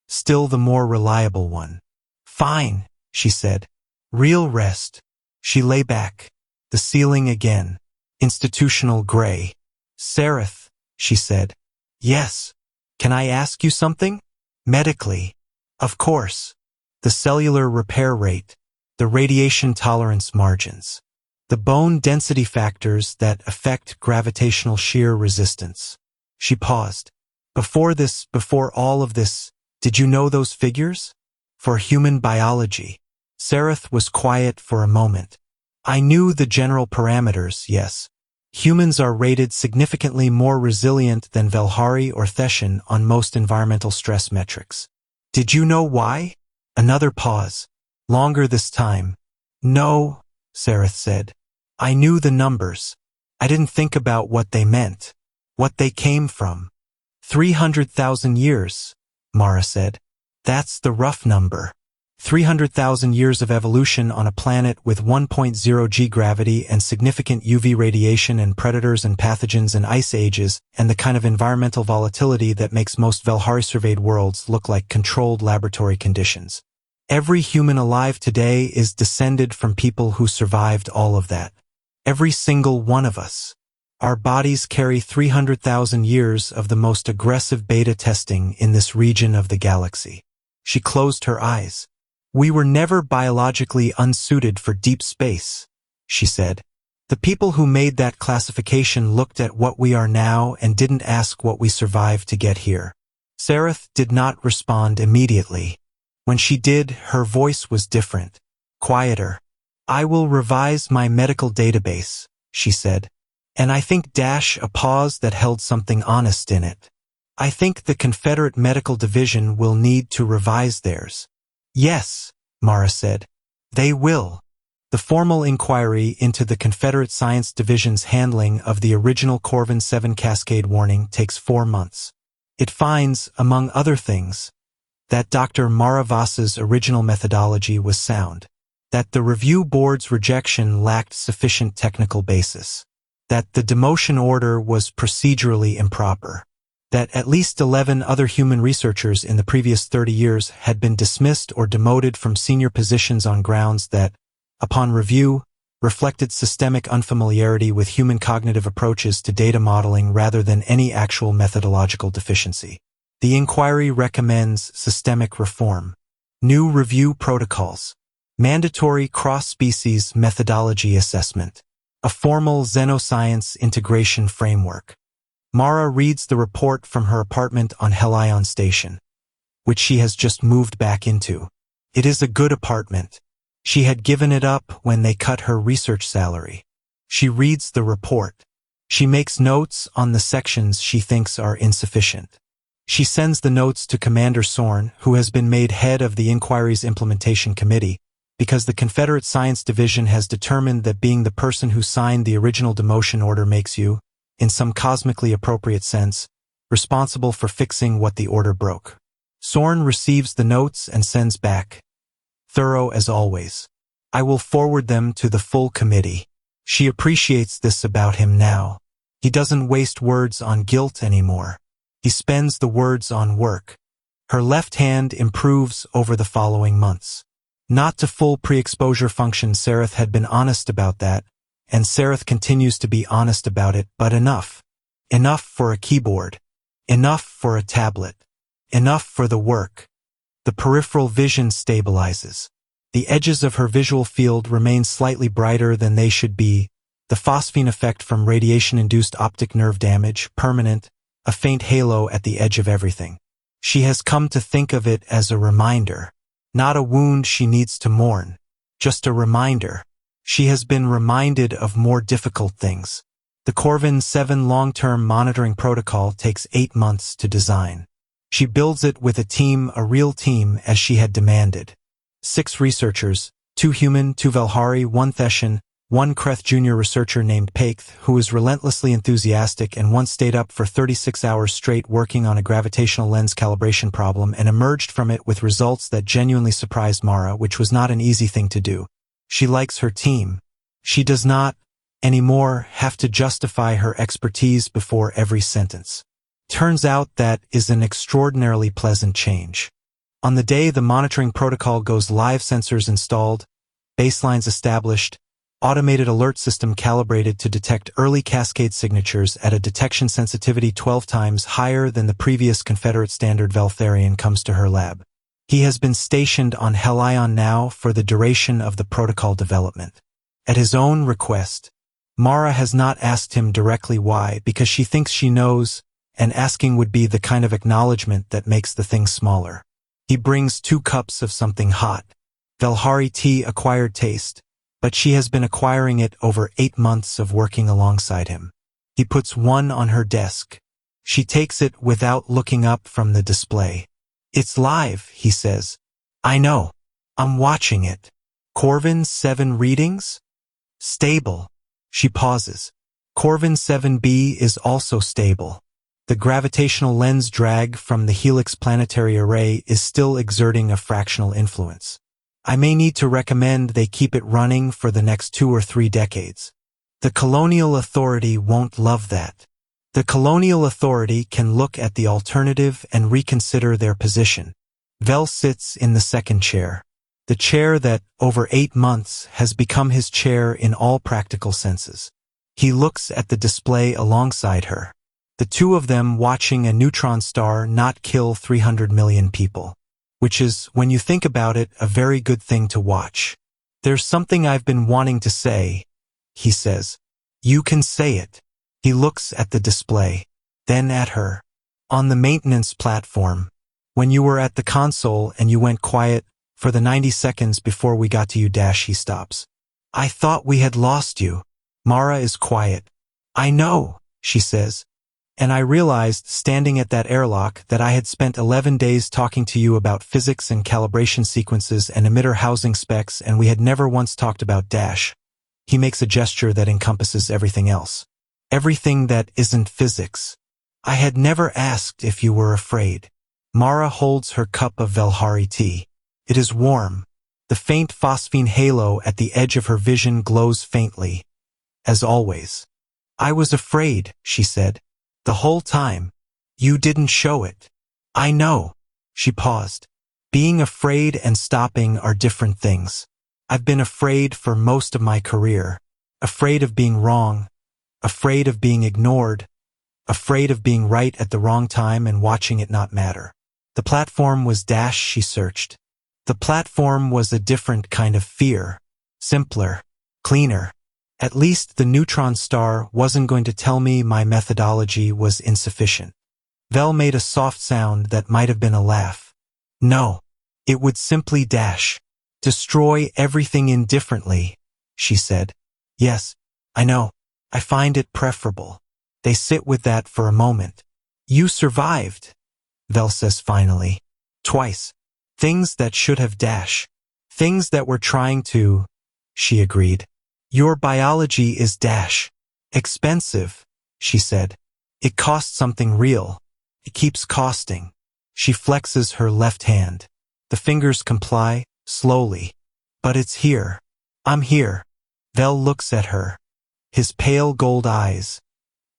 Still the more reliable one. Fine, she said. Real rest. She lay back. The ceiling again. Institutional gray. Sareth, she said. Yes. Can I ask you something? Medically. Of course. The cellular repair rate. The radiation tolerance margins. The bone density factors that affect gravitational shear resistance. She paused. Before all of this, did you know those figures? For human biology. Sareth was quiet for a moment. I knew the general parameters, yes. Humans are rated significantly more resilient than Velhari or Theshan on most environmental stress metrics. Did you know why? Another pause. Longer this time. No, Sareth said. I knew the numbers. I didn't think about what they meant. What they came from. 300,000 years, Mara said. That's the rough number. 300,000 years of evolution on a planet with 1.0 g gravity and significant UV radiation and predators and pathogens and ice ages, and the kind of environmental volatility that makes most Velhari-surveyed worlds look like controlled laboratory conditions. Every human alive today is descended from people who survived all of that. Every single one of us. Our bodies carry 300,000 years of the most aggressive beta testing in this region of the galaxy. She closed her eyes. We were never biologically unsuited for deep space, she said. The people who made that classification looked at what we are now and didn't ask what we survived to get here. Sareth did not respond immediately. When she did, her voice was different, quieter. I will revise my medical database, she said. And I think a pause that held something honest in it. I think the Confederate Medical Division will need to revise theirs. Yes, Mara said. They will. The formal inquiry into the Confederate Science Division's handling of the original Corvin 7 cascade warning takes 4 months. It finds, among other things, that Dr. Mara Voss's original methodology was sound, that the review board's rejection lacked sufficient technical basis, that the demotion order was procedurally improper, that at least 11 other human researchers in the previous 30 years had been dismissed or demoted from senior positions on grounds that, upon review, reflected systemic unfamiliarity with human cognitive approaches to data modeling rather than any actual methodological deficiency. The inquiry recommends systemic reform, new review protocols, mandatory cross-species methodology assessment, a formal xenoscience integration framework. Mara reads the report from her apartment on Helion Station, which she has just moved back into. It is a good apartment. She had given it up when they cut her research salary. She reads the report. She makes notes on the sections she thinks are insufficient. She sends the notes to Commander Sorn, who has been made head of the inquiry's implementation committee, because the Confederate Science Division has determined that being the person who signed the original demotion order makes you, in some cosmically appropriate sense, responsible for fixing what the order broke. Sorn receives the notes and sends back, thorough as always. I will forward them to the full committee. She appreciates this about him now. He doesn't waste words on guilt anymore. He spends the words on work. Her left hand improves over the following months. Not to full pre-exposure function. Sareth had been honest about that, and Sareth continues to be honest about it, but enough. Enough for a keyboard. Enough for a tablet. Enough for the work. The peripheral vision stabilizes. The edges of her visual field remain slightly brighter than they should be, the phosphine effect from radiation-induced optic nerve damage, permanent, a faint halo at the edge of everything. She has come to think of it as a reminder. Not a wound she needs to mourn. Just a reminder. She has been reminded of more difficult things. The Corvin 7 long-term monitoring protocol takes 8 months to design. She builds it with a real team, as she had demanded. 6 researchers, 2 human, 2 Velhari, 1 Theshan, 1 Kreth junior researcher named Paikth, who is relentlessly enthusiastic and once stayed up for 36 hours straight working on a gravitational lens calibration problem and emerged from it with results that genuinely surprised Mara, which was not an easy thing to do. She likes her team. She does not, anymore, have to justify her expertise before every sentence. Turns out that is an extraordinarily pleasant change. On the day the monitoring protocol goes live, sensors installed, baselines established, automated alert system calibrated to detect early cascade signatures at a detection sensitivity 12 times higher than the previous Confederate standard, Velharian comes to her lab. He has been stationed on Helion now for the duration of the protocol development. At his own request, Mara has not asked him directly why, because she thinks she knows, and asking would be the kind of acknowledgement that makes the thing smaller. He brings 2 cups of something hot. Velhari tea, acquired taste, but she has been acquiring it over 8 months of working alongside him. He puts one on her desk. She takes it without looking up from the display. It's live, he says. I know. I'm watching it. Corvin 7 readings? Stable. She pauses. Corvin 7b is also stable. The gravitational lens drag from the Helix planetary array is still exerting a fractional influence. I may need to recommend they keep it running for the next 2 or 3 decades. The colonial authority won't love that. The colonial authority can look at the alternative and reconsider their position. Vel sits in the second chair. The chair that, over 8 months, has become his chair in all practical senses. He looks at the display alongside her. The two of them watching a neutron star not kill 300 million people. Which is, when you think about it, a very good thing to watch. There's something I've been wanting to say, he says. You can say it. He looks at the display, then at her. On the maintenance platform, when you were at the console and you went quiet for the 90 seconds before we got to you, he stops. I thought we had lost you. Mara is quiet. I know, she says. And I realized, standing at that airlock, that I had spent 11 days talking to you about physics and calibration sequences and emitter housing specs, and we had never once talked about . He makes a gesture that encompasses everything else. Everything that isn't physics. I had never asked if you were afraid. Mara holds her cup of Velhari tea. It is warm. The faint phosphine halo at the edge of her vision glows faintly. As always. I was afraid, she said. The whole time. You didn't show it. I know. She paused. Being afraid and stopping are different things. I've been afraid for most of my career. Afraid of being wrong. Afraid of being ignored. Afraid of being right at the wrong time and watching it not matter. The platform was . She searched. The platform was a different kind of fear. Simpler. Cleaner. At least the neutron star wasn't going to tell me my methodology was insufficient. Vel made a soft sound that might have been a laugh. No. It would simply . Destroy everything indifferently, she said. Yes, I know. I find it preferable. They sit with that for a moment. You survived, Vel says finally. Twice. Things that should have . Things that were trying to, she agreed. Your biology is . Expensive, she said. It costs something real. It keeps costing. She flexes her left hand. The fingers comply, slowly. But it's here. I'm here. Vel looks at her. His pale gold eyes.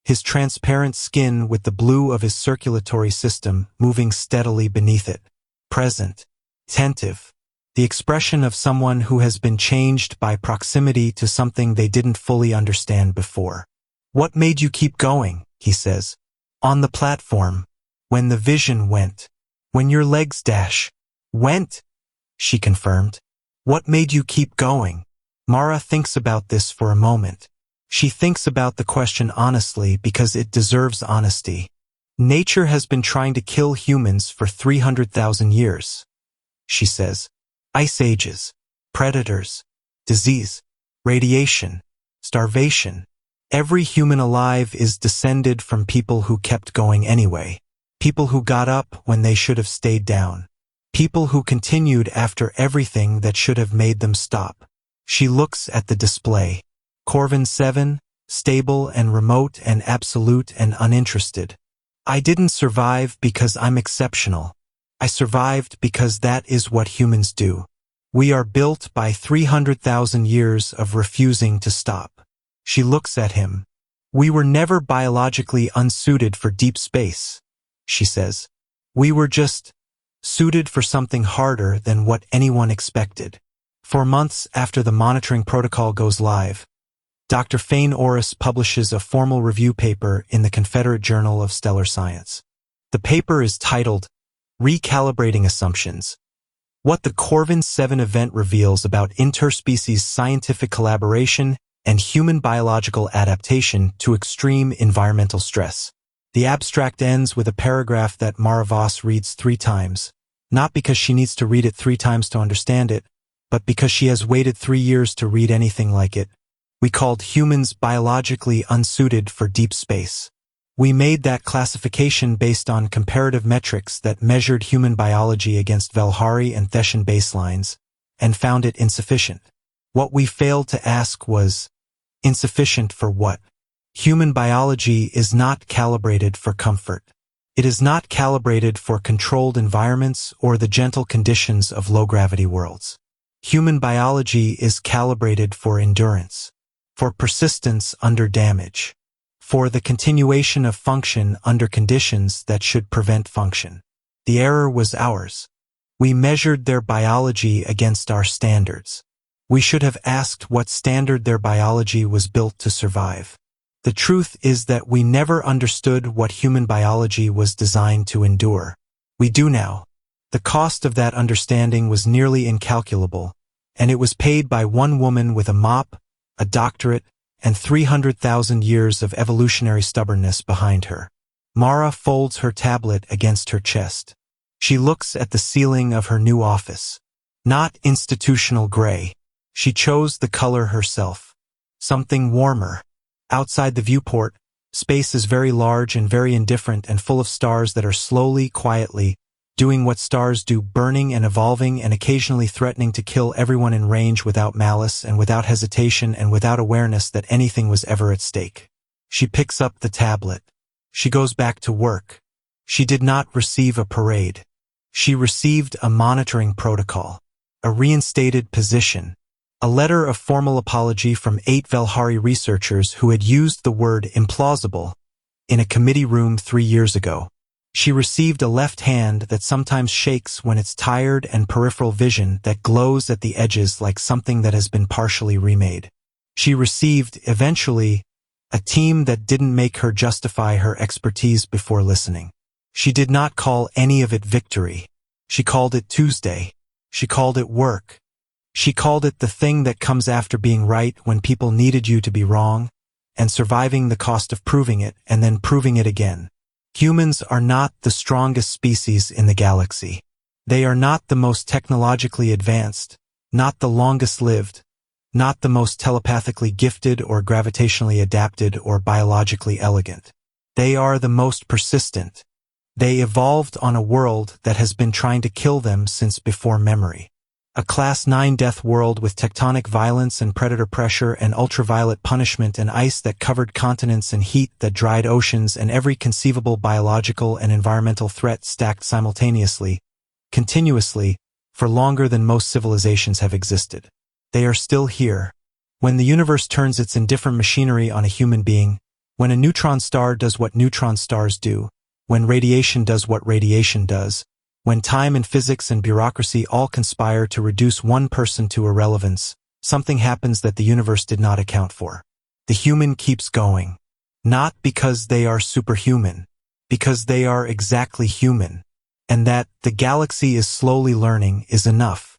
His transparent skin with the blue of his circulatory system moving steadily beneath it. Present. Attentive. The expression of someone who has been changed by proximity to something they didn't fully understand before. What made you keep going, he says. On the platform. When the vision went. When your legs . Went, she confirmed. What made you keep going? Mara thinks about this for a moment. She thinks about the question honestly because it deserves honesty. Nature has been trying to kill humans for 300,000 years, she says. Ice ages, predators, disease, radiation, starvation. Every human alive is descended from people who kept going anyway. People who got up when they should have stayed down. People who continued after everything that should have made them stop. She looks at the display. Corvin 7, stable and remote and absolute and uninterested. I didn't survive because I'm exceptional. I survived because that is what humans do. We are built by 300,000 years of refusing to stop. She looks at him. We were never biologically unsuited for deep space, she says. We were just suited for something harder than what anyone expected. For months after the monitoring protocol goes live, Dr. Fane Orris publishes a formal review paper in the Confederate Journal of Stellar Science. The paper is titled, Recalibrating Assumptions. What the Corvin 7 event reveals about interspecies scientific collaboration and human biological adaptation to extreme environmental stress. The abstract ends with a paragraph that Mara Voss reads 3 times, not because she needs to read it 3 times to understand it, but because she has waited 3 years to read anything like it. We called humans biologically unsuited for deep space. We made that classification based on comparative metrics that measured human biology against Velhari and Thesian baselines, and found it insufficient. What we failed to ask was, insufficient for what? Human biology is not calibrated for comfort. It is not calibrated for controlled environments or the gentle conditions of low-gravity worlds. Human biology is calibrated for endurance, for persistence under damage, for the continuation of function under conditions that should prevent function. The error was ours. We measured their biology against our standards. We should have asked what standard their biology was built to survive. The truth is that we never understood what human biology was designed to endure. We do now. The cost of that understanding was nearly incalculable, and it was paid by one woman with a mop, a doctorate, and 300,000 years of evolutionary stubbornness behind her. Mara folds her tablet against her chest. She looks at the ceiling of her new office. Not institutional gray. She chose the color herself. Something warmer. Outside the viewport, space is very large and very indifferent and full of stars that are slowly, quietly, doing what stars do, burning and evolving and occasionally threatening to kill everyone in range without malice and without hesitation and without awareness that anything was ever at stake. She picks up the tablet. She goes back to work. She did not receive a parade. She received a monitoring protocol, a reinstated position, a letter of formal apology from 8 Velhari researchers who had used the word implausible in a committee room 3 years ago. She received a left hand that sometimes shakes when it's tired and peripheral vision that glows at the edges like something that has been partially remade. She received, eventually, a team that didn't make her justify her expertise before listening. She did not call any of it victory. She called it Tuesday. She called it work. She called it the thing that comes after being right when people needed you to be wrong, and surviving the cost of proving it and then proving it again. Humans are not the strongest species in the galaxy. They are not the most technologically advanced, not the longest lived, not the most telepathically gifted or gravitationally adapted or biologically elegant. They are the most persistent. They evolved on a world that has been trying to kill them since before memory. A Class 9 death world with tectonic violence and predator pressure and ultraviolet punishment and ice that covered continents and heat that dried oceans and every conceivable biological and environmental threat stacked simultaneously, continuously, for longer than most civilizations have existed. They are still here. When the universe turns its indifferent machinery on a human being, when a neutron star does what neutron stars do, when radiation does what radiation does, when time and physics and bureaucracy all conspire to reduce one person to irrelevance, something happens that the universe did not account for. The human keeps going. Not because they are superhuman, because they are exactly human. And that the galaxy is slowly learning is enough.